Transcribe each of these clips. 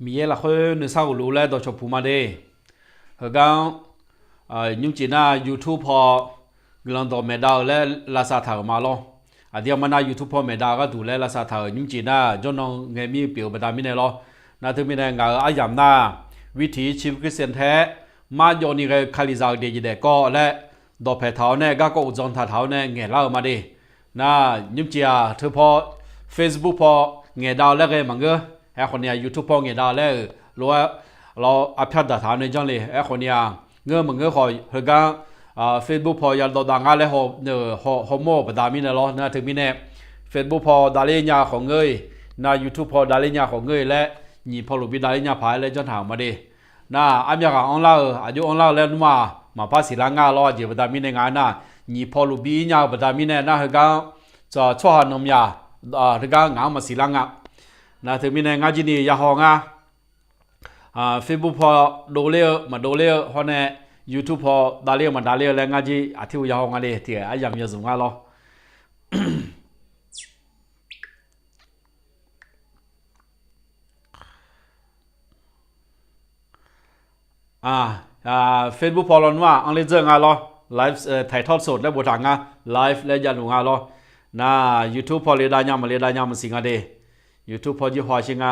มีละคนนึกเศร้ารู้แล้วต่อชมพูมาเด้เฮกังยุ่งจีน่า YouTube พอกลังต่อเมดาและลาซาถามาล้อเดียวมันน่า YouTube พอเมดาก็ดูแลลาซาถายุ่งจีน่าจนน้องเงมีเปียวไปตามมิเนล้อน่าถึงมิเนงาอายามน่าวิถีชีวิตคริสเตียนแท้มาโยนี่ก็คาลิซาเดียเดก็และดอกแผเท้าเนี่ยก็อุจจาระเท้าเนี่ยเงี้ยเล่ามาดิน่ายุ่งจีอาเธอพอ Facebook พอเงี้ยดาวแล้วก็มังเกอไอ้คนเนี้ย YouTube พอเงี้ยดาวแล้วรู้ว่าเราอัพยาดาถาในจังเลยไอ้คนเนี้ยเงื่อมึงเงื่อคอยเฮกังFacebook พอยันดอดังอะไรหอบหอบโม่ประดามินล้อนะถึงมินเน่ Facebook พอดาเลียของเงยนะ YouTube พอดาเลียของเงยและยี่พอลูกบิดาเลียพายและจนถามมาดินะอันยากอันเล่าอายุอันเล่าแล้วมาภาษีล้างงาล้อจีประดามินในงานนะยี่พอลูกบิญญาประดามินเนี่ยนะเฮกังจะชั่วนมยาเฮกังงามาสีล้างงานะถึงมินในงานจีนี่ยาหองFacebook พอดูเลี้ยวมาดูเลี้ยวฮอนเน่ YouTube พอดาเลียมาดาเลียแล้วงานจีอาทิตย์ยาวงานเลยที่ไอ้ยังมีสูงงานล้อFacebook พอร้อนว่าอังเลเจอร์งานล้อไลฟ์ถ่ายทอดสดและบทงานไลฟ์และยันงานล้อนะ YouTube พอเรียนได้ยังมาเรียนได้ยังมาสิงห์เดย์ YouTube พอจีหัวชิง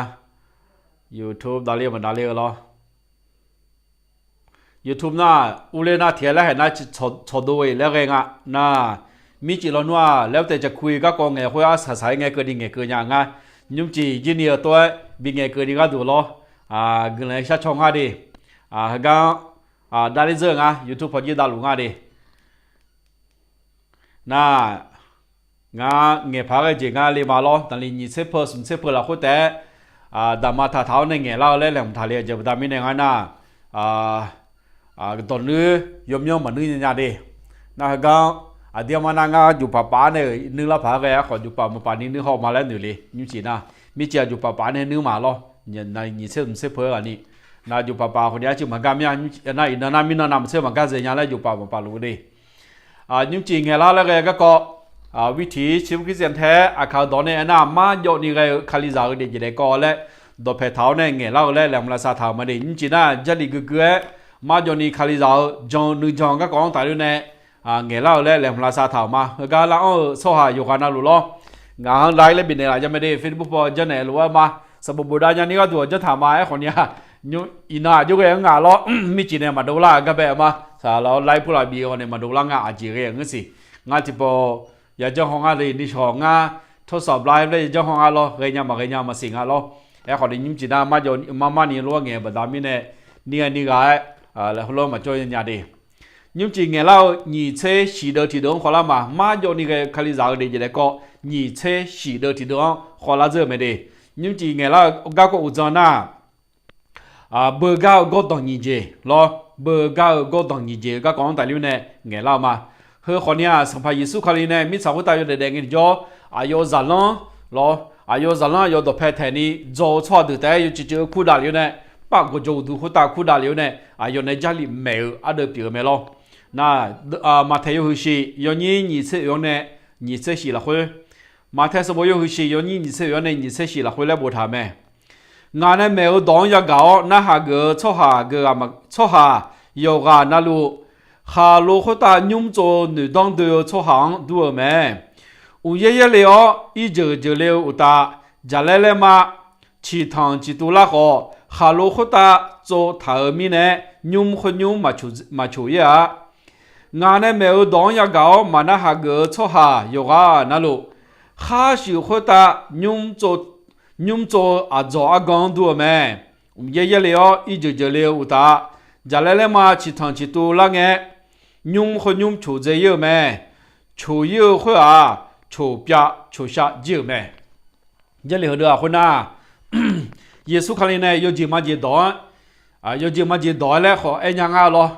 YouTube ดาเลียมาดาเลียล้อ YouTube น่ะอุเลน่ะเทียแล้วเห็นน่ะชดด้วยแล้วไงน่ะมีจีรอนว่าแล้วแต่จะคุยก็กองไงคุยอาสายไงเกิดยังไงเกิดยังไงยุ่งจีจีเนียตัวบิงไงเกิดยังไงดูล้อเงินเลยชัดช่องดิก็ดาริเซอร์YouTube พอจีดาลุงดิน่ะเงี้ยพาไปจีเลยมาล้อแต่ลีนี่เซฟเปอร์ละคนแต่ดามาท่าเท้าในเงี้ยเล่าเล่นแหลมทะเลจะดามินในงานน่ะตอนนี้ยมมันนี่เนี่ยดินะก็เดี๋ยวมันงาอยู่ป่าเนี่ยนึกละผาแกขออยู่ป่านี้นึกเข้ามาแล้วหนึ่งเลยยุ่งจีน่ะมีเจ้าอยู่ป่าเนี่ยนึกมาล้อเนี่ยในนี่เซฟเพื่ออันนี้นะอยู่ป่าคนนี้จึงมันก็มีนะอินนามินนามเซฟมันก็จะยังแล้วอยู่ป่าลูกดิยุ่งจีเงี้ยแล้วก็วิถีชีวิตคริสเตียนแท้ข่าวตอนนี้น่ะมาโยนี่ก็คาลิซาก็เด็กๆก็และดอกแผเท้าเนี่ยเงี้ยแล้วแหลมลาซาถามาดิยุ่งจีน่ะจะดีกึกมาโยนี่คาลิซาจงนึกจงก็กองตายด้วยเนี่ยเงี้ยแล้วแหลมลาซาถามาก็แล้วสหายอยู่กันนะลูกล้องานไลฟ์เลยบินเนี่ยจะไม่ได้เฟซบุ๊กพอจะเนี่ยรู้ว่ามาสมบูรณ์ได้ยังนี่ก็ตัวจะถามมาไอ้คนเนี้ยยูอินาอยู่กับงานล้อมีจีเนี่ยมาดูล่าก็แบบมาสาวเราไลฟ์ผู้หลายบีคนเนี่ยมาดูล่างานอาจีเรื่องนี้สิงานที่พออยากจะห้องอะไรนี่ช่องทดสอบไลฟ์เลยจะห้องอะไรเรียนมาสิ่งอะไรไอ้คนนี้ยิ้มจีน่ามาโยนมานี่รู้ว่าเงี้ยแบบดามิเนี่ยนี่ก็แล้วเรามาช่วยยันดียิ่งจริงเงี้ยเราหนีเช่สีเดือดที่เดิมขอละมาโยนี่ก็คาลิซาเดียจะก็หนีเช่สีเดือดที่เดิมขอละเจอไม่ได้ยิ่งจริงเงี้ยเราก็อุจจาระเบอร์ก้าก็ต้องหนีเจรอเบอร์ก้าก็ต้องหนีเจก็กองแต่เรื่องเนี่ยเงี้ยเรามาเฮ้ยคนเนี้ยสัมภาระยิสุคาลีเนี่ยมิสาวตายอยู่เด็กๆนี่จ่ออายุจัลลังรออายุจัลลังอยู่ตัวเพศนี้จ่อชอบดูแต่อยู่จีคู่ดาลิวเนี่ยปากก็จ่อดูคู่ตาคู่ดาลิวเนี่ยอายุในจารีเมลเดือดเปลี่ยนเมลน่ะมาเที่ยวหุ่นชีย้อนยี่สิบย้อนเนี่ยยี่สิบสี่ละคนมาเที่ยวสมุยหุ่นชีย้อนยี่สิบย้อนเนี่ยยี่สิบสี่ละคนแล้วบุตรแม่งานเนี่ยเมลดองยาเก่าน่าหาเกอชอบหาเกอมาชอบหาโยกาน่าลู哈罗和大牛做女当都要出行多没？我爷爷了，一九了大，家来了嘛，其他几多那个哈罗和大做头面呢，牛和牛嘛求呀，俺呢没有当呀高，嘛那哈个出下有啊那路，哈小和大牛做做讲多没？我爷爷了，一九了大，家来了嘛，其他几多那个。nhung和nhung chủ dễ yêu mẹ chủ yêu hơi chủ bia chủ sa yêu mẹ giờ liền đượcคนน่ะGiêsu khali này yêu gì mà gì đó yêu gì mà gì đó là họ anh nhang lo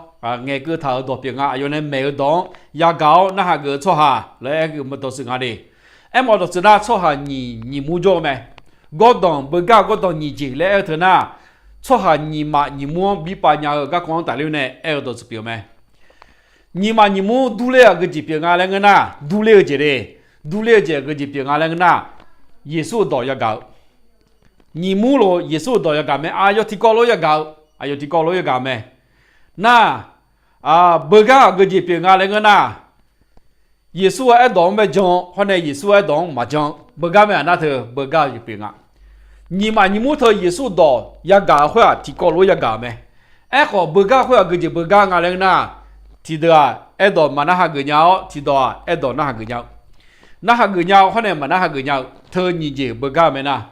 nghe cứ thở đột tiếng yêu này mẹ đó ya gạo na ha cái cho ha lại cái một đồ sự đi em một đồ sự na cho ha nhị mua cho mẹ gót đồng bữa gạo gót đồng nhị gì lại thế na cho ha nhị mua bị bà nhà các con tài liệu này em đồ sự biểu mẹ你嘛你木读了个几遍啊那个呐，读了这嘞，读了这个几遍啊那个呐，耶稣到要搞，你母咯耶稣到要干咩？啊，要提高了要搞，啊，要提高了要干咩？那啊，不搞个就别个那个那，耶稣爱当没讲，后来耶稣爱当没讲，不搞咩那头不搞就别个。你嘛你母头耶稣到要搞会提高了要搞咩？哎好不搞会个就不搞个那个那，提到啊，爱到嘛那哈个鸟，提到啊，爱到那哈个鸟。那哈个鸟，后来嘛那哈个鸟，他你就不搞咩呐？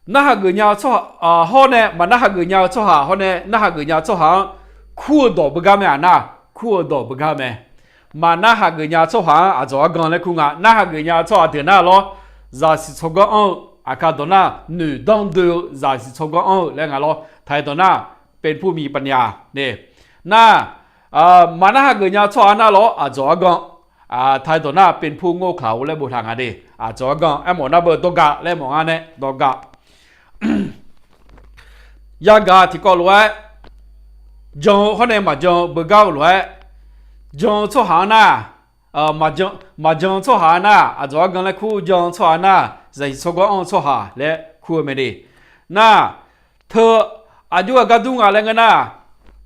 那哈个鸟做啊，后来嘛那哈个鸟做哈，后来那哈个鸟做哈，苦到不搞咩呐？苦到不搞咩？嘛那哈个鸟做哈啊，做讲来苦啊，那哈个鸟做的那咯，若是做个啊卡到那女当的，若是做个来个咯，睇到那เป็นผู้มีปัญญาเนี่ยมานะฮะเกิดยาชอนะ咯啊做讲ไทยตัวหน้าเป็นผู้โง่เขลาและบุทางอะไรจอกันไอ้หมอหน้าเบอร์ตัวกะและหมออันเนี่ยตัวกะยากาที่ก็รู้ว่าจงเขาเนี่ยมาจงเบอร์เก้ารู้ว่าจงชั่วหาหน้ามาจงชั่วหาหน้าจอกันและคู่จงชั่วหาหน้าใจชั่วก็ชั่วหาและคู่ไม่ดีน่าเธออายุก็ดูงานอะไรกันน่ะ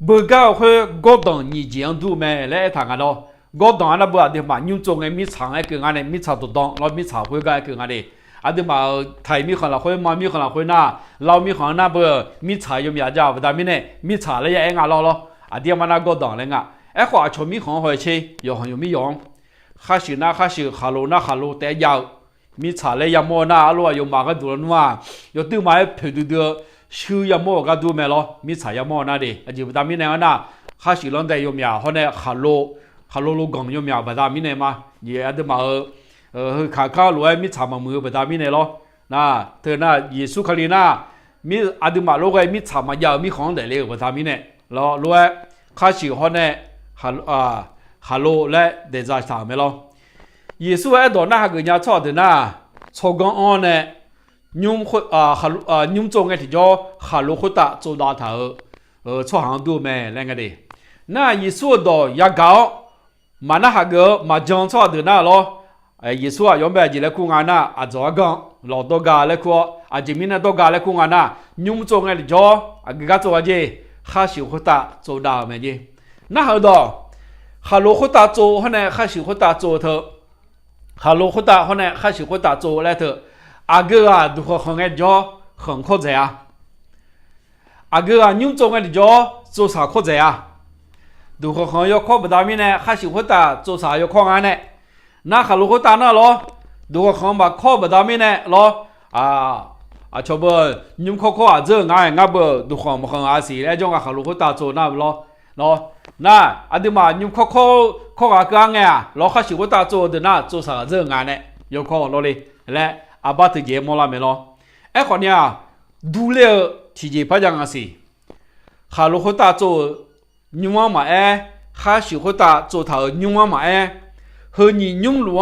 เบอร์เก้าคือก็ต้องยี่เจียงดูแม่และทางกัน咯ก็ตอนนั้นบ่ได้มายุ่งจงไอ้มีช่างไอ้เกิงอะไรมีช่างตัวตองเรามีช่างคุยกันไอ้เกิงอะไรอันเดียวมาไทยมีคนละคุยมามีคนละคุยน่ะเรามีคนน่ะเบอร์มีช่างอยู่มีอาจารย์แต่ไม่เนี่ยมีช่างเลยไอ้งานเราอันเดียวมาน่ะก็ตอนเลยอ่ะไอ้ขวาชมมีของหอยเชยอยู่หอยอยู่มียองข้าศึกน่ะข้าศึกฮัลโหลน่ะฮัลโหลแต่ยาวมีช่างเลยยามน่ะอร่อยอยู่มาก็ดูนั่นว่าอยู่ตื้อมาเผื่อดูชื่อยามก็ดูแม่咯มีช่างยามน่ะดิอันเดียวแต่ไม่เนี่ยน่ะข้าศึกนั่นแต่อยู่มีเขาเนี่ยฮัลโหล讲有苗不大米呢嘛，也得嘛看看路咪查嘛没不大米呢咯，那他那耶稣克里那咪阿得嘛路个咪查嘛要咪行的嘞不大米呢，咯路开始好呢哈路来得在查没咯，耶稣爱到那个人家操的那操讲安呢，用用中个叫哈路回答做大头操行多没那个的，那耶稣到也搞。嘛那哈个嘛讲错的那咯，耶稣啊原本就来顾俺那做讲老多家来顾这边那多家来顾俺那用中个叫个做些哈小伙大做大没的，那好多哈罗伙大做后呢哈小伙大做头，哈罗伙大后呢哈小伙大做来头，个啊如何行个叫很可在啊，个啊用中个叫做啥可在啊？如何行要靠不大米呢？还是会打做啥要靠俺呢？那还如何打那咯？如何行把靠不大米呢？咯全部你们靠这俺不如何不行啊？是那种还如何打做那咯？那对嘛？你们靠个俺呀？咯还是会打做的那做啥这俺呢？要靠咯嘞？来把这节目了没咯？好呢，读了提前不讲啊是，还如何打做？用完嘛还是会打做头用完嘛和你用路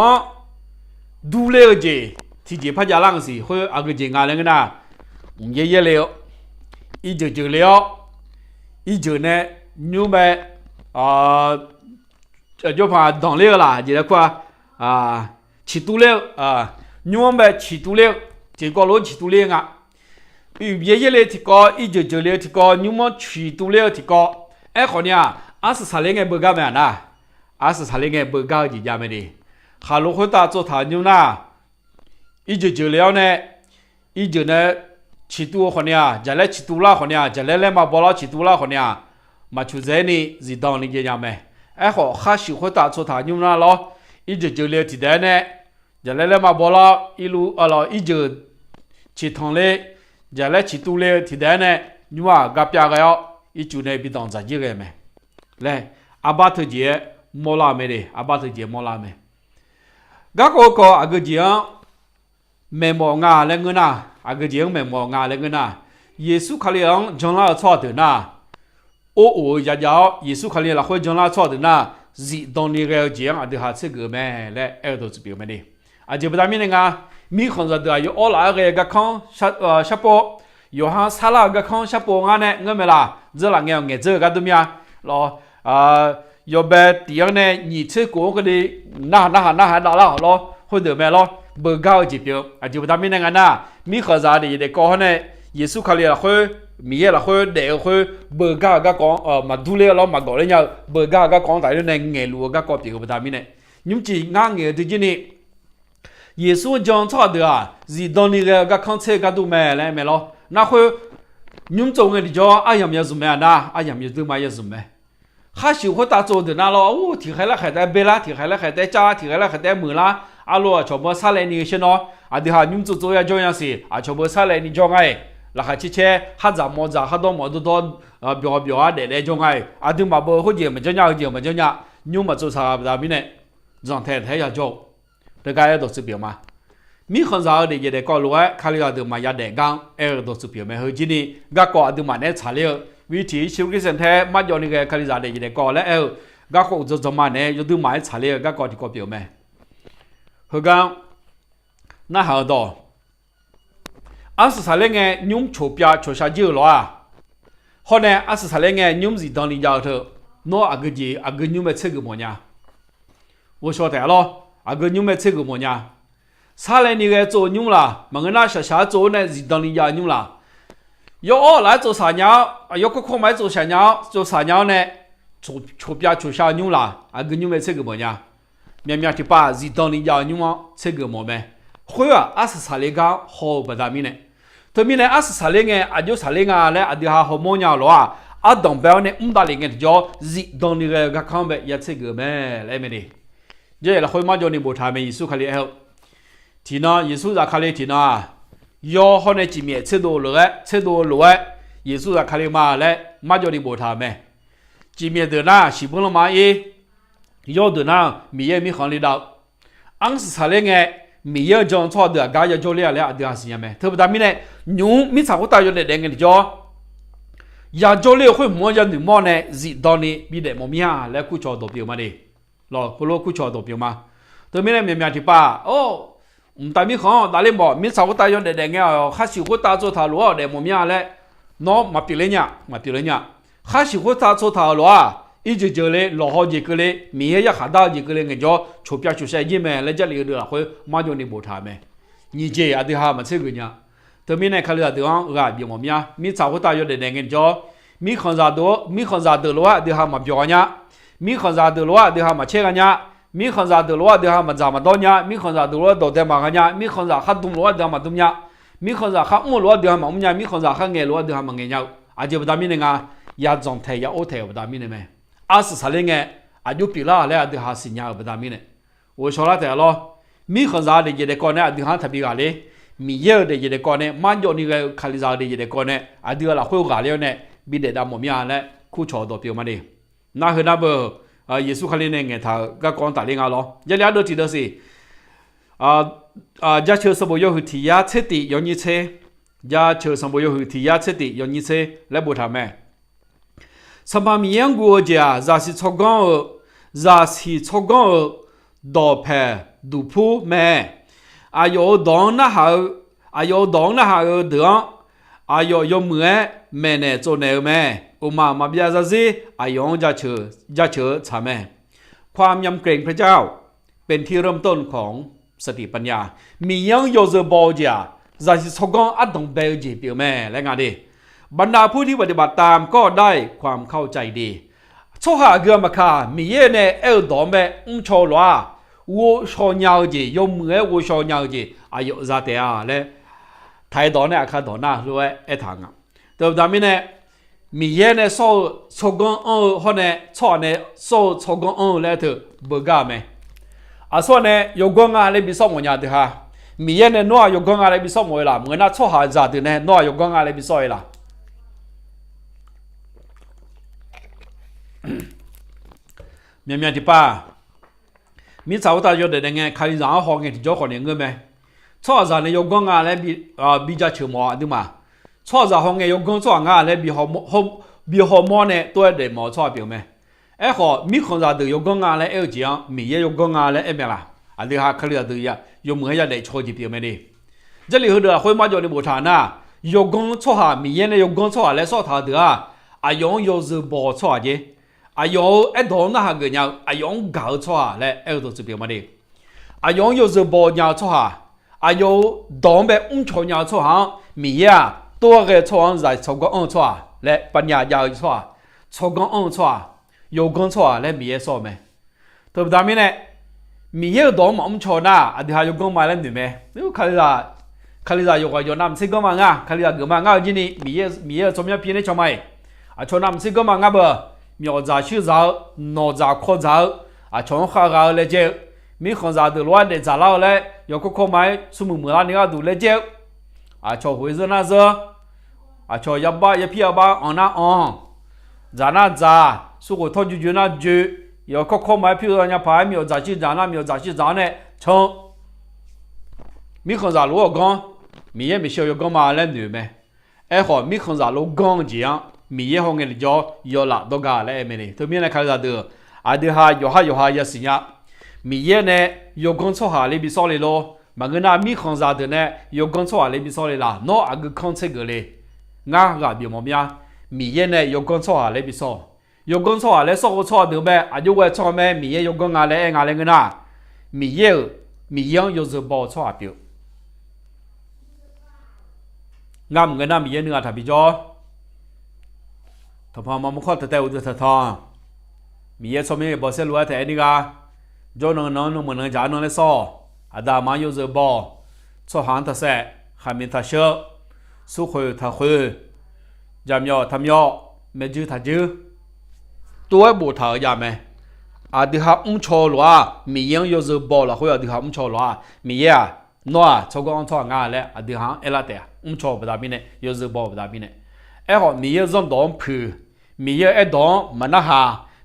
读了这提前拍家浪是和个这伢那个呐也了就了就呢用呗就怕当了啦就块吃多了用呗吃多了这个路吃多了啊也了提高就了提高用嘛吃多了提高好呢是查理个不搞咩呐是查理个不搞就家没的哈罗会打做他牛呐就了呢就呢吃多好呢将来吃多了好呢将来嘛包了吃多了好呢嘛就在呢是当你家没好哈是会打做他牛呐咯就了提的呢将来嘛包了一路了就吃汤嘞将来吃多了提的呢你话个别个要就呢比当自己个没，来阿巴特节莫拉没的，阿巴特节莫拉没。个阿个讲没莫牙那个呐，阿个讲没莫牙那个呐。耶稣克里昂将来错的呐，耶稣克里拉会将来错的呐，是当你个讲阿的哈这个没来耳朵这边没的，就不大明个，米看着的有all那个看下坡。有哈沙拉个看下坡安呢，我们啦，这两样眼这个都咩咯要被第二呢，你吃过个的那咯，或者咩咯，不高级标啊，就不他们那个呐，米和啥的的高呢，耶稣看了会，米也了会，的会不高个讲嘛都了嘛搞了呀，不高个讲大了呢，眼路个高标不他们呢，你们只眼眼对着呢。耶稣讲错的啊，是当你个看车个都买来没咯？那会你们做个的叫哎呀没什么呀？那哎呀没都买也什么？还喜欢打做的那咯？哦，提海了还在背啦，提海了还在加，提海了还在摸啦。阿罗全部下来你先咯，啊的哈你们做要这样子啊，全部下来你叫哎，那还去切，还咋么咋，还多么多表啊来叫哎，啊的嘛不好接么这样，你们做啥不打面呢？让太要做。这个都是表嘛，米很少的也得搞路啊，看了的嘛也得讲，都是表面后几年，个搞的嘛呢材料，为提修个生态，嘛叫那个看了的也得搞了个搞做嘛呢，有都买材料，个搞的搞表面，后讲那好多，20材料个用出标出下酒了啊，后呢20材料个用是当里家头，那阿个节阿个用没吃个么呢？我晓得了。啊个牛没吃过么呢？啥来你个做牛啦？么个那下做呢是当你家牛啦。要来做啥鸟？啊要可买做啥鸟？做啥鸟呢？出边出下牛啦？啊个牛没吃过么呢？面的把是当你家牛啊吃过么没？会啊，20啥来讲好不大米呢？对面呢20啥来个啊就啥来个嘞？啊就还好么鸟了啊？啊当表呢大来个叫是当你个看呗也吃过没？来没的？这了会嘛叫你无他们耶稣看了后，提呢耶稣在看了提呢，要好呢几面吃多了耶稣在看了嘛来嘛叫你无他们，几面的呢西本了嘛耶，要的呢米也没行里到，安是查了个米也讲错的，家要叫了了的是什么？特别大米呢，牛米查过大约的两个叫，要叫了会么样的么呢？是当你比的么米啊来顾着多表嘛的。咯，胡罗库桥多表嘛？对面呢，面的吧？哦，大米行，哪里冇？米炒个大样的那个，还是会打做他罗的么面嘞？喏，嘛别人呀，还是会打做他罗啊？一直就嘞，老好几个嘞，米也下到几个嘞，人家出边出晒一咩？来这里头会马上你冇他咩？你这也得哈嘛这个呢？对面呢，看到地方啊，别么面，米炒个大样的那个叫米看啥多罗啊，得哈嘛表呢？米看啥的罗的哈嘛切个呢？米看啥的罗的哈嘛咋么多呢？米看啥的罗到底嘛个呢？米看啥哈东罗的哈嘛东呢？米看啥哈木罗的哈嘛木呢？米看啥哈眼罗的哈嘛眼呢？啊就不大米的啊，也状态也欧态不大米的没？20啥的个啊就比了来的哈是呢不大米的。我说了对了，米看啥的也得讲呢，的哈特别个嘞，米有的也得讲呢，满叫你个看里啥的也得讲呢，啊对了会个了呢，比得到么面呢？苦潮多表嘛的。那和那不耶稣看里呢，他个讲大领啊咯，一俩都知道是家求什么要去提呀，彻底要你车，家求什么要去提呀，彻底要你车来不他们。什么面国家，若是出港到派杜甫咩？啊要当那好，要当，要咩呢做呢咩？อุมามาบิยาซาซีอายองจะเชอชาแม่ความยำเกรงพระเจ้าเป็นที่เริ่มต้นของสติปัญญามียังโยเซบอลจาจะสกองอัดตงเบลจีเปียวแม่และงานดีบรรดาผู้ที่ปฏิบัติตามก็ได้ความเข้าใจดีโชหาเกือมาคามีเยเนเอลดอมเบชอลวาวัวชอยาวจียมเมื่อวัวชอยาวจีอายุซาเตียและไทยดอนเนี่ยอาคาดอนน่ะรู้ไว้ไอ้ทางอ่ะแต่ตอนนี้เนี่ยมีเย呢操工好呢操呢操工来头不干没啊说呢有光啊来比什么样的哈มีเย呢哪有光啊来比什么啦我那操下咋的呢哪有光啊来比什么啦面面的吧มี找到有的那个开然后给就好那个没操啥呢有光啊来比较球嘛对吗错着行嘅用工作啊，你比好么呢？都係冇錯表咩？好，米看啥都用工啊，你要講米也用工啊，你咩啦？啊，你下看了都呀，用乜嘢嚟錯住表咩的？這裡好多會買咗你冇產呐，用工錯下米也呢用工錯下嚟說他的啊，用有時冇錯嘅，用一堂那下個樣，用搞錯下嚟，都是表咩的？用有時冇樣錯下。有当被错鸟错行，米呀多个错行在错个错来把伢要错，错个错，有个错来米也说没，对不对没呢？米也当错那，啊对还有个买了对没？你看你有个有那么些个嘛啊，看你个嘛啊，今年米也怎么样偏的做没？啊，从那么些个嘛啊不，苗子去找，脑子扩找，啊从下个来接。มีคนจะดูว่าเด็กจะเล่าเลยยกข้อไม้สมุนมือนี่ก็ดูเลยเจ้าชอบหัวเสือน่าเสือชอบยับบ้ายับพี่ยับบ้าอ่อนน่าอ่อนจาน่าจ่าสุขทอดจุน่าจุยกข้อไม้พี่เนี่ยพายมีจ่าชีจาน่ามีจ่าชีจาเนี่ยชงมีคนจะรู้ว่ามีเยมีเชี่ยวยกมาเล่นหนูไหมขอมีคนจะรู้กงจีอ่ะมีเยห้องเงินจ่อยอละดอกกาเลยไม่เนี่ยตัวมีอะไรเขาจะดูดูหาอยู่หายสิเนี่ยมีเยเนี่ยยกคนชั่วหาเลยบิสอเลยโลมันก็น่ามีคนจะเดินเนี่ยยกคนชั่วหาเลยบิสอเลยล่ะน้ออากุคนเชกเลยง่ายกับอยู่มั้ยมีเยเนี่ยยกคนชั่วหาเลยบิสอยกคนชั่วหาเลยสอบชั่วเดิมแบบอายุว่าชั่วแม่มีเยยกคนงานเลยงานเลยเงินน่ะมีเยยังยกจะบอกชั่วเดียวงามเงินน่ะมีเยเนื้อถับบิจอถ้าพอมามุขแต่แต่อุตส่าห์ทองมีเยชั่วแม่บอกเสียรู้แต่อันนี้ก็จนน้องมันจานเลยซ้ออาดามาอยู่จะบ่ชอบหันทัศน์หามิทัศน์สุขทัศน์จำยอทำยอไม่จื้อทัศน์ตัวบุตรยามไหมอาดิหาชอลัวมียังอยู่จะบ่ละคุยอาดิหาชอลัวมีเยอะนัวชอบก็ชอบงานเลยอาดิหาเอลาเตะชอบแบบนี้เนี่ยอยู่จะบ่แบบนี้เนี่ยหอมีเยอะจนดองผือมีเยอะดองมันน่าหา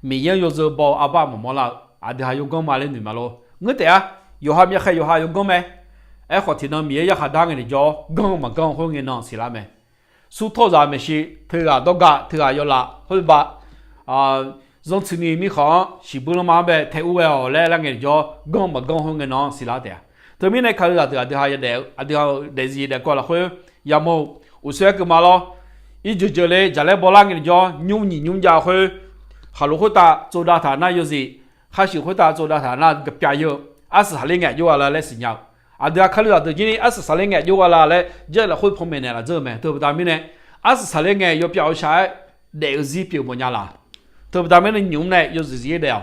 มียังอยู่จะบ่อาบ้าหมดละอาเดี๋ยว有讲嘛嘞，你嘛咯？我哋有下面还有讲没？好听到面也下当个的叫讲嘛讲好个孬是啦没？苏托啥没事，头啊多个头啊要啦，好吧？从去年米行是不能嘛呗，退伍了来那个叫讲嘛讲好个孬是啦的。对面来看到对下一代，对下日子来过了会，要么有时个嘛咯，一就来就来把那个叫牛家会，哈罗会打做大他那有时。还是会打做到他那个表有24年有了来是鸟对考虑到今年24年有了来这了会碰面了这没对不对面呢24年有表下那个日表么样啦对不对面呢牛呢有日子了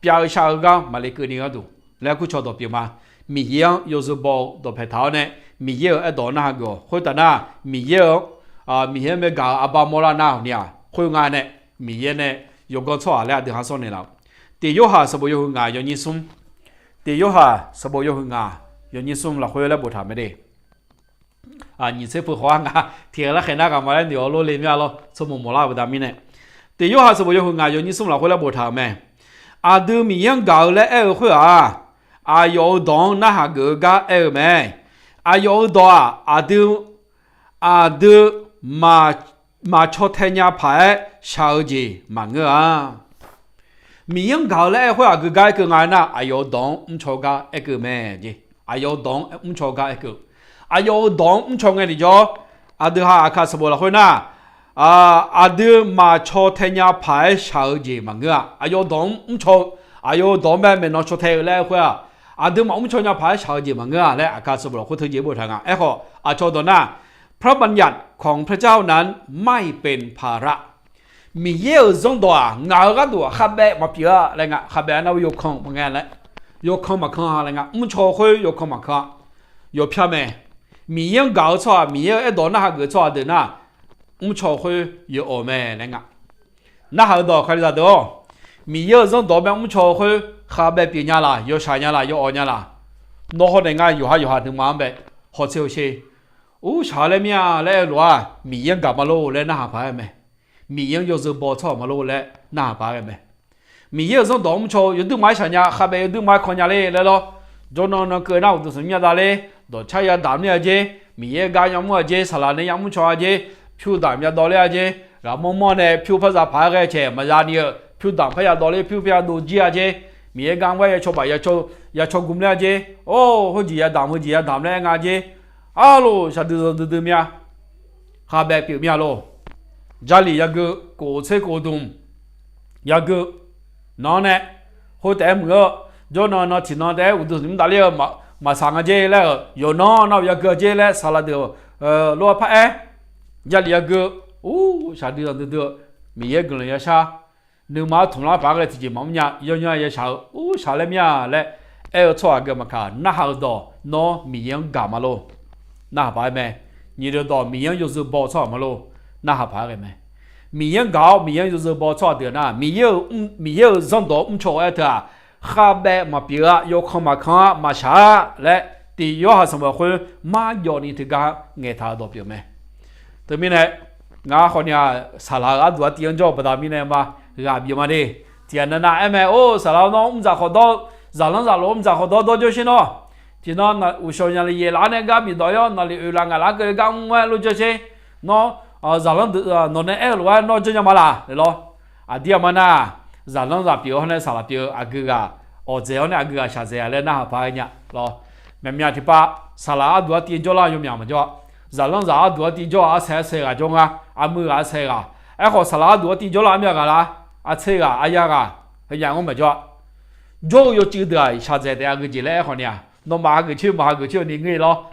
表下个嘛来个你个度来个瞧到表嘛米样有时包到排头呢米有一到那个会到那米有米有没搞阿爸莫啦那呢会爱呢米有呢有个错了就还说你了第有下是不有爱有你送，第有下是不有爱有你送了回来不他们的，你这不花啊，贴了很那个嘛来牛肉里面咯，什么莫拉不他们呢？第有下是不有爱有你送了回来不他们，都米样搞了会有当那下个没，有当都嘛朝天涯牌小姐忙米样搞了会个改个爱那有当错个一个咩的，有当错个一个，有当错个的叫都下卡什么了会那都嘛朝天涯牌小姐忙有当错有当没拿出台来会都嘛错呀牌小姐忙来卡什么了会推荐不ทาง好ชอบ那พระบัญญัติของพระเจ้านั้นไม่เป็นภาระมีเยอะจงตัวงาก็ตัวขับแบบมาเปียอะไรเงี้ยขับแบบนั้นยกของมาไงเลยยกของมาข้างอะไรเงี้ยชอบคุยยกของมาข้างยกเพี้ยแม่มีเยอะเก่าชัวมีเยอะตัวน่าเกิดชัวเดินน่ะชอบคุยยกอแม่อะไรเงี้ยน่าหาตัวใครจะตัวมีเยอะจงตัวแบบชอบคุยขับแบบเปียเนี่ยล่ะยกชายเนี่ยล่ะยกอ่อนเนี่ยล่ะน้องคนไหนอยู่หาถึงมาแบบหัวเชี่ยวเชี่ยชาเลยมีอะไรหรอมีเยอะกลับมาโลเลยน่าหาไปไหมมีเยอะ有时包错มาโลเลยน่าหาไปไหมมีเยอะจงตัวชอบอยู่ดูไม่ใช่เนี่ยขับไปดูไม่คนเนี่ยเลยแล้วจนนเกิดน่าตัวสมัยได้เลยตัวใช้ยาดามเนี่ยเจมีเยอะการยามัวเจสลาเนี่ยยามุชอเจผิวดามยาดอเลยเจแล้วมอเนี่ยผิวภาษาพายเจมาจานี่ผิวดามพยาดอเลยผิวพยาดูจีเจมีเยอะการไว้ชอบไปยาชอบกุมเลยเจโอ้หัวจียาดามเลยงาเจAlo, sa du mia. Ha be pi mia lo. Jali ya ge ko che ko dum. Ya ge no ne. Ho te mo jo no ti no de u du sim da le ma mà sang cái gì là yo nó ya cái gì là sao là được lo phải ya li cái sao được mi ye cái này sao nếu mà thùng lá phá cái thì mắm nhá yo ya sao sao làm nhá là cho cái mà cả na hao đó nó mi ye gà mà lo na phải mẹ你的到米样就是包菜嘛咯，那还怕个没？米样高，米样就是包菜的那，米有上到错爱的，下边嘛别啊，要看嘛看嘛啥来，第要还什么会嘛要你这个爱他到别没？对面呢，我好像沙拉啊多点着不大面呢嘛，啊别嘛的，天呐那哎没沙拉那我们咋好到，咋了我们咋好到就是喏。thì nó usonya là ye lá này gặp bị đói nó li ulang lá cái gang mà lu cho xe nó giả lăng nó này lo nó cho nhau mà là lo dia mana giả lăng giả biểu này xả là biểu agga ở dưới này agga xả dưới lên na phải nhá lo mẹ mẹ thì ba xả là đua tiền cho là dùng mà cho giả lăng giả đua tiền cho xe à trong mưa xe họ xả là đua tiền cho là mẹ là xe ya hay nhà mà cho yo chữ đời xả dưới đây cái gì lẽ họ nhá nó mà cái chiêu ní người lo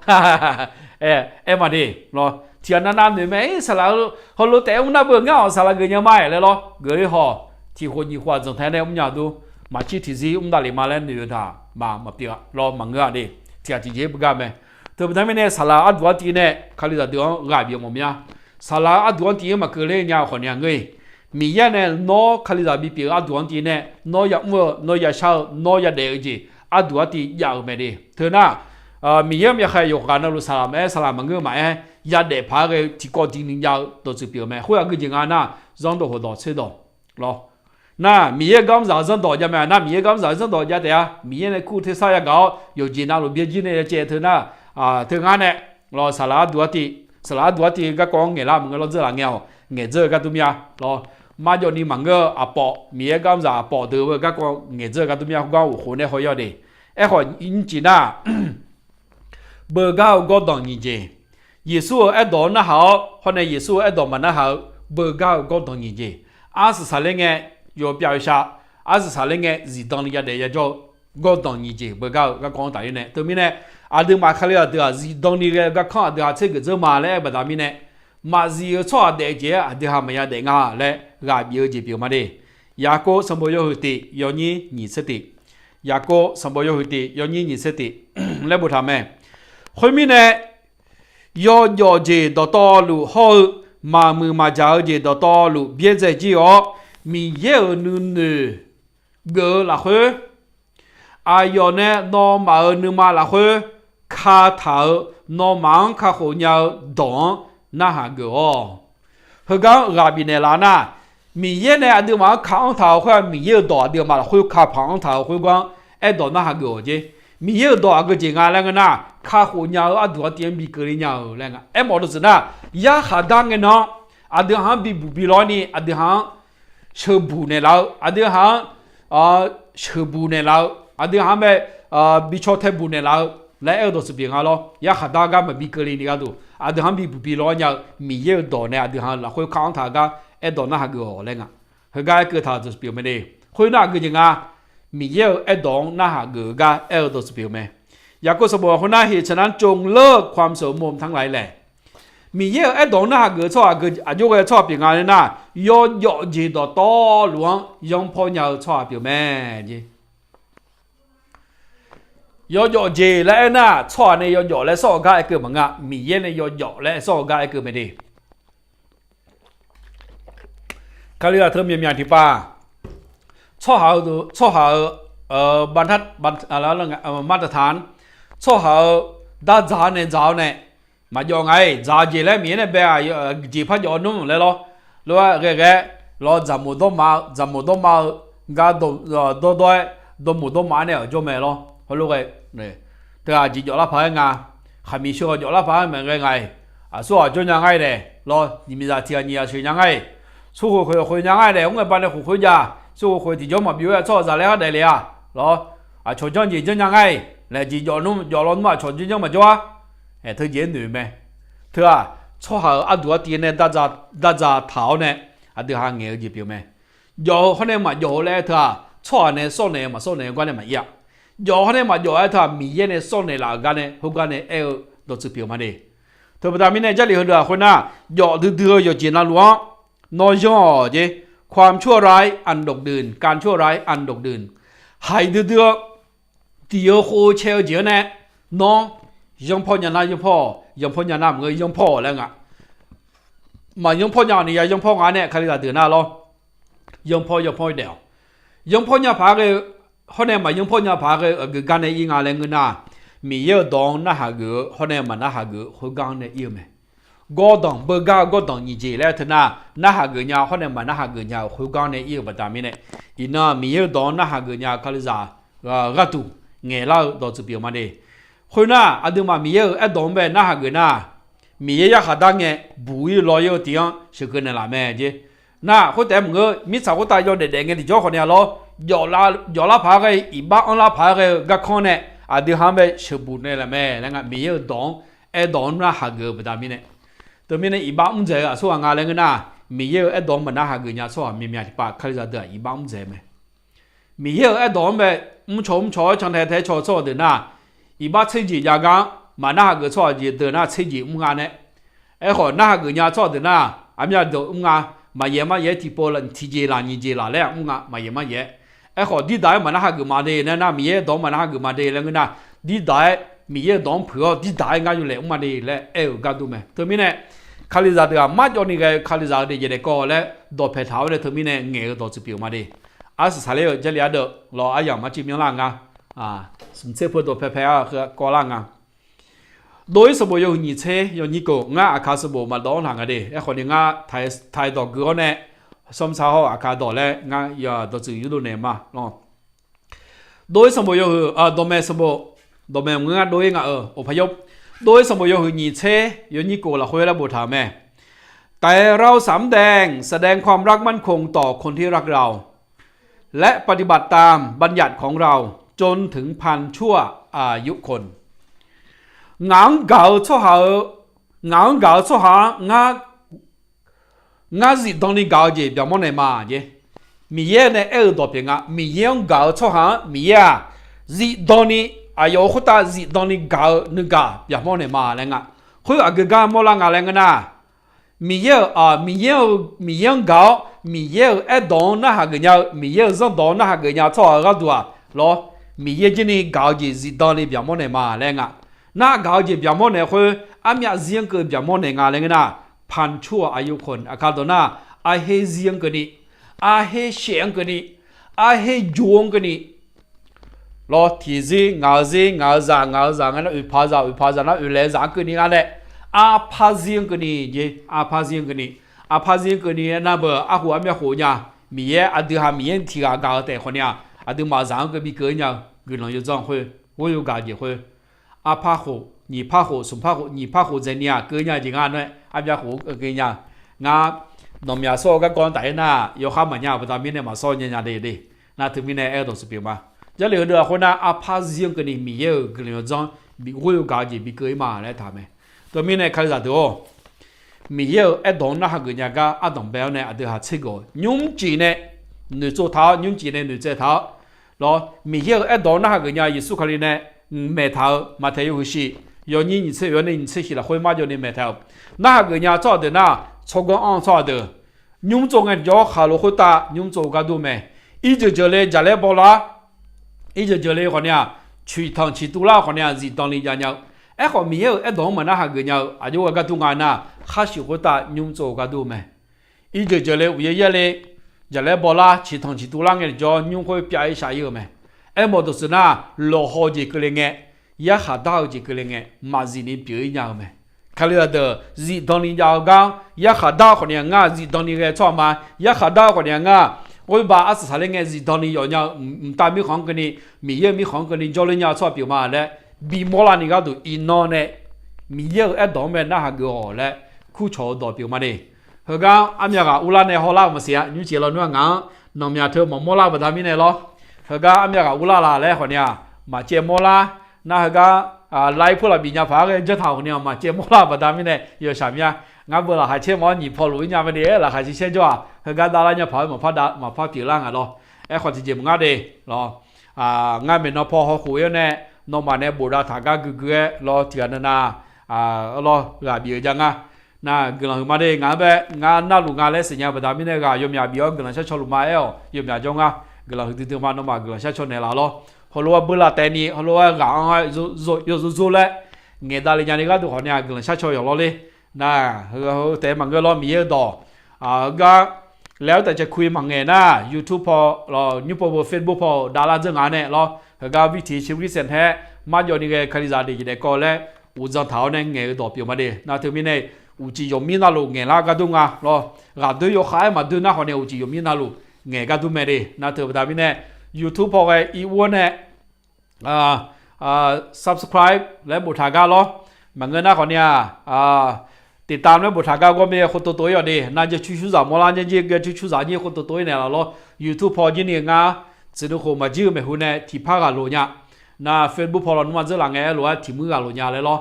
em mà đi lo chuyện nam người mấy sao là họ lo té ông na bữa ngao sao là người nhà mai lại lo người họ thì họ như hoa giống thế này ông nhà tu mà chỉ thì gì ông đã lấy mà lên người ta mà tiệt lo mà người đi thì chỉ dễ bữa game từ bữa nay sao là ăn đồ gì này khai là được gài bị mồm nha sao là ăn đồ gì mà cứ lấy nhà họ nhà người mình này nó khai là bị ăn đồ gì này nó giặc mưa nó giặc sao nó giặc để gì đua thì giàu mày đi thế na mình em ya khai yok gan lu salam ngơ mà ya để phá cái chỉ có tin linh giàu tổ chức biểu mày hồi cái gì na dòng đồ hồ đồ chế đồ lo na mình em gam giáo dòng đồ ya mày na mình em gam giáo dòng đồ ya đấy mình em này cụ thể sao ya gạo有钱那路边几呢接thế na thế ngàn này lo salah đua thì các con nghe làm người lo rất là nghèo nghe rất các tụi mày lo mà giờ đi mà ngơ bỏ mình em gam giáo bỏ từ các con nghe rất các tụi mày không có này hỏi đi họ chỉ na bờ gạo có đồng như gì Giêsu ở đó nó hảo hôm nay Giêsu ở đó mà nó hảo bờ gạo có đồng như gì sự sao lên nghe yo biểu sa sự sao lên nghe gì đồng như để cho có đồng như gì bờ gạo các con tại này từ mình này đừng mà khai là được gì đồng như các con được chơi cái gì mà lại bắt đầu mình này mà gì cho để gì được ham mà để ngã lại gặp biểu gì biểu mà đi ya cô sắm bao nhiêu thì yo nhỉ sẽ thì ya cô sắm bao nhiêu thì yo nhỉ sẽ thì lấy bộ tham mẹ hồi mình này yo gì đó to lu ho mà mưa mà giáo gì đó to lu biết gì ó mình yêu nữ gỡ là hơi yo này nó mà nữ mà là hơi khá thảo nó mang khá khổ nhau đó na hà gỡ hơi gắng gặp bên này là na mình yêu này đứa mà khá thảo hơi mình yêu đó đứa mà là hơi khá phẳng thảo hơi gắng đó na hà gỡ chứ mình yêu đó cái gì ngà lên na khá khổ nhau đứa tiền bị cười nhau lên em bảo được na ya khá đáng cái nó đứa hàng bị lo ni đứa hàng sơ bù này lâu đứa hàng sơ bù này lâu đứa hàng bị cho thêm bù này lâu lại ở đó sự việc lo ya khá đáng cái mà bị cười ni cái đó đứa hàng bị lo nhau mình yêu đó này đứa hàng là khối kháng thà cái đó na hà gỡ lên hơi cái cái thà sự việc mình đi khối na cái gì ngà mình yêu đó na hà gỡ cái ở đó sự việc mìnhอยากก็สมบูรณ์คนน่าเหตุฉะนั้นจงเลิกความโสมมทั้งหลายแหละมีเยอะไอ้ดองน่าเกิดชอบเกิดอายุก็ชอบเปลี่ยนงานเลยนะย้อนย้อนจีต่อต่อหลวงย้อนพ่อเยาชอบเปลี่ยนแม่จีย้อนย้อนจีแล้วน่ะชอบในย้อนย้อนและชอบก็ไอ้เกิดมังอ่ะมีเยอะในย้อนย้อนและชอบก็ไอ้เกิดไม่ดีเขาเรียกเทอมยามๆที่ป้าชอบหาบรรทัดอะไรมาตรฐานชอบเขาด้าจ่าเนี่ยมาอย่างไงจ่าจีแล้วมีเนี่ยแบบจีพัดย้อนนุ่มเลยหรอหรือว่าแกเราจำหมดต้องมาก็โดนหมดต้องมาเนี่ยจบไหมหรอเขาลูกเนี่ยแต่จีย้อนละพังงาขามีช่วยย้อนละพังเหมือนไงสู้จนยังไงเนี่ยรอนี่มีจะเทียนนี่ช่วยยังไงสู้คุยยังไงเนี่ยผมก็ไปเนี่ยคุยจ้าสู้คุยที่ย้อนมาบิวชอบจะแล้วได้เลยรอช่วยจนจีจนยังไงlại chỉ dọn lon mà chọn chính mà cho thời gian nữa mẹ thưa cho họ đua tiền này đã ra tháo này đứa hàng nghèo gì biểu mẹ dọn hôm nay mà dọn lại thưa cho này số này mà số này quan này mà ya 有呢嘛有他米耶呢送呢老干呢后干呢都是表嘛的，特别他们呢这里很多คนน่ะ有ดื้อ有จีนหลวงน้อยย่อเจความชั่วร้ายอันดกดื่นการชั่วร้ายอันดกดื่นให้ดื้อที่有好เชลเจ呢น้องยังพ่อยังน้ายังพ่อยังพ่อยังน้าเงยยังพ่อแล้วอ่ะมายังพ่อยังนี่ยังพ่องานเนี่ยใครจะตื่นหน้าหรอยังพ่อเดียวยังพ่อยังพาcái họ này mà những phong nhà phá cái gan này yên ngà lên người na mi yêu đòn na hà gỡ họ này mà na hà gỡ họ gan này yêu mày gõ đòn bơ ga gõ đòn như gì lại thế na hà gỡ nhà họ này mà na hà gỡ nhà họ gan này yêu bật đam này ina mi yêu đòn na hà gỡ nhà cái gì gắt tu nghe lao đó chụp biểu mà đi hồi na anh đừng mà mi yêu ở đòn về na hà gỡ na mi yêu hà đăng nghe bùi lo yêu tiếng sự cái này là mẹ chứ na họ đem người mi sao họ tay cho để nghe thì cho họ này lo有啦爬个一把安啦爬个看呢，啊对他们是不呢了没？那个没有动，动那下个不大米呢，对面呢一把唔在啊，说话那个呐，没有动么那下个人说明明把开始的一把唔在没，没有动么唔错，长太错的呐，一把车子家讲嘛那下个错就的那车子唔安呢，好那下个人错的呐，俺们都唔安，嘛也提波了，提节啦，你节啦嘞，唔安嘛也。họ đi đại mà nó hàng cái mà đây nè na mía đón mà nó hàng cái mà đây là người na đi đại mía đón phở đi đại ngay như lệ mà đây là cái đồ mẹ thôi mình này khai lý ra được mà cho nên cái khai lý ra đây giờ để coi là đồ phải tháo đấy thôi mình này nghe đồ chụp biểu mà đây à sao lại giờ lấy được lo ai mà chụp miếng lăng à xem phở đồ phải à coi lăng đối với nhiều người chơi nhiều người cổ ngã khai số bộ mà đón hàng cái đây họ đi ngã thay đồ cái này xong sau họ cả đó là ngay giờ đó chỉ yếu này mà nó đối với mọi người đối với đối với người đối với ở phải giúp đối với mọi người nhìn xe yếu như cô là hơi là bộ thảm mẹแต่เราแสดงความรักมั่นคงต่อคนที่รักเราและปฏิบัติตามบัญญัติของเราจนถึงพันชั่วอายุคนงางเก่าชั่วหางาสิตรงนี้ก่าวเจ็บอย่างมันไหนมาเจมีเย่ในตัวเพียงมีเย่งก่าวชั่วหามีเย่สิตรงนี้อายุขุดตาสิตรงนี้ก่าวนึกอย่างมันไหนมาแล้วงะคุยกับกามอลังอะไรกันนะมีเย่งก่าวมีเย่ดอนนะฮะกันยามีเย่ซดอนนะฮะกันยาชั่วก็ตัวหรอมีเย่จีนี่ก่าวเจ็บสิตรงนี้อย่างมันไหนมาแล้วงะน่าก่าวเจ็บอย่างมันไหนคุยอามีเสียงเกิดอย่างมันไหนงานอะไรกันนะพันชั่วอายุคนอาคาตัวน่าอาเฮเซียงกันนี่อาเฮเสียงกันนี่อาเฮจวงกันนี่รอทีซีงาจางั้นอุปาจานะอุเลจากันนี่อะไรอาพาเซียงกันนี่เย่อาพาเซียงกันนี่น่าเบออาหัวไม่หัวเนี่ยมีเย่อาดูหามีเย่ที่กากาแต่คนเนี่ยอาดูมาจางก็มีเกินเนี่ยเกินหลังจะจ้องคุย我有感觉会อาพาหัว你怕火，什怕火？你怕火在你啊？哥呀，就俺那阿家火哥呀，俺农民说个讲大那有哈么呀？不但明年嘛说人家的，那对明年爱都是别嘛。这里头可能阿怕是个你没有个那种，我有感觉比哥嘛来他们，对明年开始的没有爱动那哈个人家阿动表呢，阿都哈吃个，用钱呢，你做头，用钱呢你做头，咯没有爱动那哈个人家，耶稣可能呢，买头嘛他有些。有你吃，有你吃起来会买就你买头，那个人做的那，做个安做的，用做个叫哈罗会打，用做个都没，一直就来家来包啦，一直就来好呢，去趟去多啦好呢，是当里家鸟，哎好没有，哎当么那哈个鸟，啊就个都安那，哈是会打，用做个都没，一直就来为夜来，家来包啦，去趟去多啦个叫用会表一下有没，哎么都是那老好几个人哎。也下到这个人哎，马子你表演没？看了的，是当你要讲，也下到可能啊，是当你个创嘛，也下到可能啊，我把阿是啥人个是当你要唔大米行跟你，米也米行跟你叫人家创表嘛嘞，比莫拉你个都一孬呢，米也一当面那下个好嘞，苦潮代表嘛嘞，佢讲阿咪个乌拉呢好啦，唔是啊，你接了你讲，农民头莫拉不大米呢咯，佢讲阿咪个乌拉啦嘞，可能嘛接莫拉。那个来普拉比人发个这套呢嘛，节目啦不他们呢有啥么？俺不啦还切毛你跑路人家们的，啦还是先做啊，那个打人家跑嘛跑表浪啊咯，哎或者节目俺的咯， งานเป็นนอพอเขาคุยเนี่ยนอมาเนี่ยบูราถากาเกะรอเถียนนารอลาเบียจังนะกำลังมาได้งานแบบงานน่าลุงงานเล่สัญญาประดามิเนี่ยก็ยอมยาเบียกำลังใช้ชอลุมาเอลยอมยาจงกำลังติดมานอมากำลังใช้ชนเนี่ยละล้อฮัลโหลบุลาเตนี่ฮัลโหลกางโซเลยเงี้ยดาลิญานี่ก็ดูคนเนี่ยกำลังใช้ชออยู่ล้อเลยนะแต่มันก็ล้อมีเยอะต่อก็แล้วแต่จะคุยมังเงนะ YouTube พอรอนิวพอเฟซบุ๊กพอดาราเจ้างานเนี่ยรอก็วิธีชีวิตเส้นแท้มาอยู่นี่ก็คดีจาดีจะได้ก็แล้วอุจจาระเนี่ยเงี้ยต่อเปียวมาดินะถึงมีเนี่ยอุจิยมีนาลูเงี้ยละก็ดูงารอก็ดูอยู่ขายมาดูนะคนเนี่ยอุจิยมีนาลูเงี้ยก็ดูไม่ดินะถึงแบบนี้เนี่ย YouTube พอไอ้อีวัวเนี่ยsubscribe และบุตรกาล้อมันเงินนะคนเนี่ยติดตามแล้วบุตรกาก็มีคนตัวอยู่ดีน่าจะชูสามโมลาเนี่ยจีก็ชูสามเนี่ยคนตัวเนี่ยละล้อ YouTube พอจีเนี่ยงาสิ่งที่เขามาจิ้มไม่หุ่นเนี่ยที่พักกันรู้เนี่ยนะ Facebook พอเราหนุ่มจะหลังเงี้ยรู้ว่าที่มือกันรู้เนี่ยเลยล้อ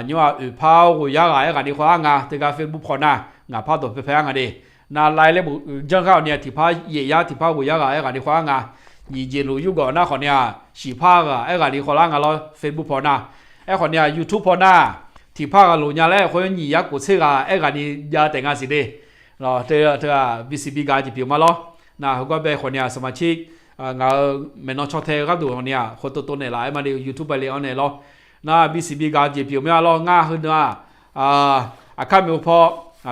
นี่ว่าพาวกูยากอะไรกันดีกว่างาแต่การ Facebook พอนะงาพาตัวไปแพงกันดีนะไล่เลยบุจังเขาเนี่ยที่พักเยียที่พักกูยากอะไรกันดีกว่างายี่เจรู้อยู่ก่อนนะคนเนี่ยสีผ้าก็ไอ้กันดีคนละงานเราเฟซบุ๊กพอนะไอ้คนเนี่ยยูทูบพอนะที่ผ้าก็รู้เนี่ยแหละคนยี่ยักษ์กูเชื่อไอ้กันดียาแต่งงานสิเด้เราเธอBCBการจีบมาล้อนะเขาก็เป็นคนเนี่ยสมาชิกงานเมนอชอเทก็ดูคนเนี่ยคนตัวเนี่ยหลายมาดียูทูบไปเลยเอาเนี่ยล้อนะ BCBการจีบมาล้อง่ายขึ้นนะข้ามีพอ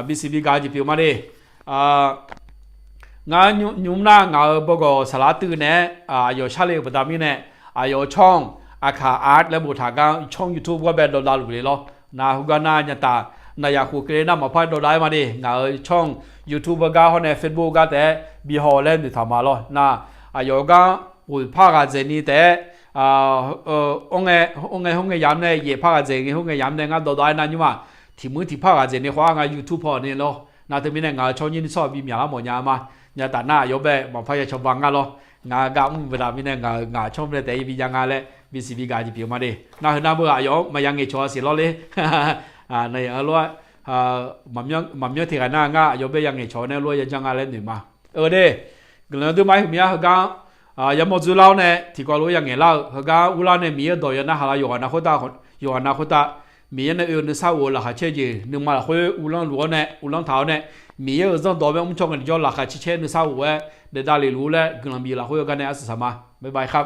BCBการจีบมาดีงานยุ่งน่างานบอกว่าสลัดตื่นเนี่ยอยู่ชาลีประดามีเนี่ยอยู่ช่องอาคาอาร์ตและบุตรการช่องยูทูบก็เป็น$เลยล้อนะฮุกานาเนี่ยตานายคูเกรน่ามาพัด$มาดิงานช่องยูทูบก็เขาเนี่ยเฟซบุ๊กก็แต่บีฮอลเลนด์ทำมาล้อนะอยู่ก็หุ่นผ้ากันเจนี่แต่องค์ยามเนี่ยเย่ผ้ากันเจนี่องค์ยามเนี่ยงาน$นั่นอยู่มาที่มือที่ผ้ากันเจนี่เขางานยูทูบพอเนี่ยล้อนะแต่ไม่เนี่ยงานช่องยินชอบบีมีอะไรหมดยามาเนี่ยแต่หน้ายกแบบมาพยายามชมบังกันล้องานก็มุ่งเวลาไม่เนี่ยงานชมเลยแต่ยังมียังงานเลยBCBการจีบมาดิน่าเห็นน่าเบื่ออยู่มายังเงยชัวร์สิล้อเลยในล้วนมันยังที่กันหน้างาอยู่แบบยังเงยชัวร์เนี่ยล้วนยังงานเล่นหนึ่งมาเด้ก็เลยดูไหมมีอะไรก็ยังหมดจุดแล้วเนี่ยที่ก็รู้ยังเงยแล้วก็อุลาเนี่ยมีเยอะตัวนะฮะเราอยู่อนาคตมีเนี่ยในสาวละค่ะเช่นจีนึกมาคุยอุลังหลวงเนี่ยอุลังเท้าเนี่ยมีเยอะจนตัวเป็นมุ่งชงกันย้อนละค่ะเช่นในสาวเดี๋ยวได้รู้แล้วกำลังมีละคุยกันในอาสามาบ๊ายบายครับ